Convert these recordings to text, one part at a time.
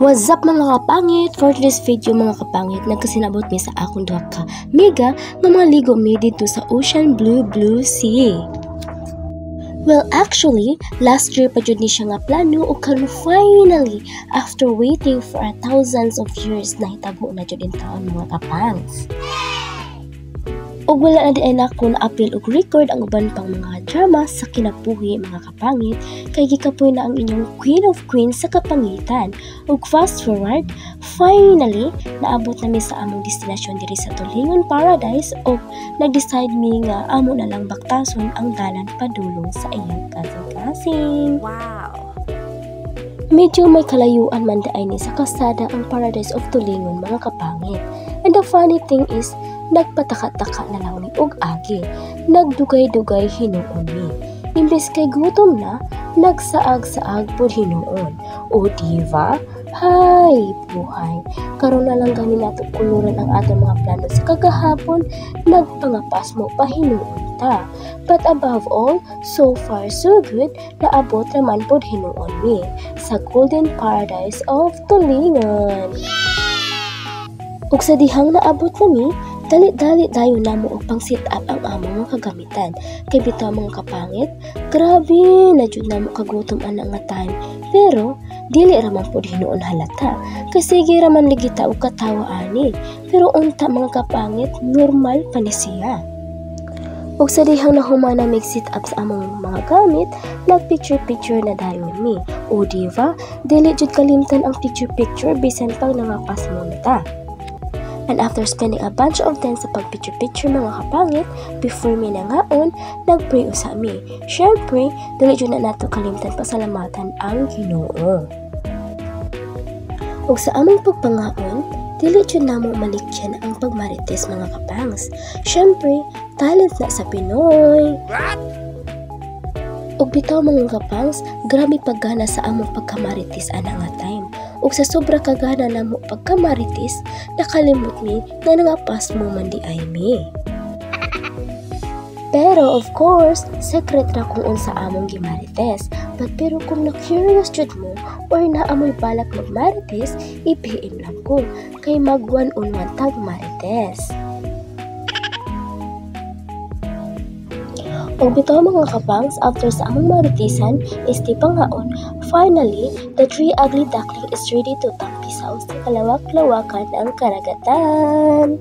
What's up mga kapangit? For this video mga kapangit, nagkasinabot mi sa akong duha ka mega nga mga ligo mi dito sa Ocean Blue Sea. Well, actually, last year pa jud ni siya nga plano ug karon finally, after waiting for thousands of years, nahitabo na jud in taon mga kapangs. Og wala na din ako na-appeal og record ang uban pang mga drama sa kinabuhi mga kapangit, kay gikapoy na ang inyong Queen of Queens sa kapangitan. Og fast forward, finally naabot nami sa among destinasyon diri sa Tulingon Paradise og nag-decide mi nga amo na lang baktason ang dalan padulong sa iyang kasing-kasing. Wow! Medyo may kalayuan man daay ni sa kasada ang Paradise of Tulingon mga kapangit. And the funny thing is, nagpataka-taka na lang ni og agi, nagdugay-dugay hinuon mi. Imbes kay gutom na, nagsaag-saag pud hinuon. O diva? Hay, buhay. Karon na lang gani nato kuluran ang atong mga plano sa kagahapon, nagpangapas mo pa hinuon ta. But above all, so far so good, naabot naman pud hinuon mi sa Golden Paradise of Tulingon. Ug sa dihang naabot nami, dali-dali dayon namo og pang sit up ang among mga kagamitan. Kay bitaw mga kapangit, grabe na jud namo kagutom ana nga time. Pero dili ra man pud hinuon halata. Kay sige ra man ligita og katawa ani. Pero unta mga kapangit, normal pa ni siya. Ug sa dihang nahumana mig sit up sa among mga gamit, nag-picture na dayon mi. O diva, dili jud kalimtan ang picture bisan pag nangapas mo na ta. And after spending a bunch of time sa pag-picture mga kapangit, before mi nangaon, nag-pray usa mi. Syempre, dili jud na nato kalimtan pasalamatan ang Ginoo. Ug sa among pagpangaon, dili jud namo malikyan ang pagmarites mga kapangs. Syempre, talent na sa Pinoy. Ug bitaw mga kapangs, grabe paggana sa among pagkamarites ana nga time. Ug sa sobra kagana namo pagkamarites, nakalimot mi nga nangapas mo man di ay mi. Pero of course, secret ra kung unsa among gimarites. Pero kung na-curious jud mo or naamoy balak magmarites, i-PM lang ko kay mag 1-on-1 tag marites. Og bitaw mga kapangs, after sa among maritisan is di panghaon, finally, the three ugly duckling is ready to tampisaw sa kalawak-lawakan ng karagatan.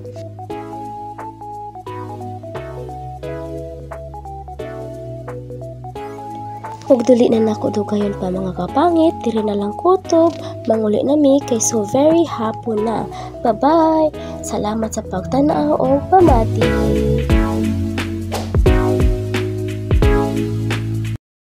Ug duli na nako dugayon pa mga kapangit, diri na lang kutob, manguli na mi kay so very hapon na. Bye-bye! Salamat sa pagtanaw o pamati!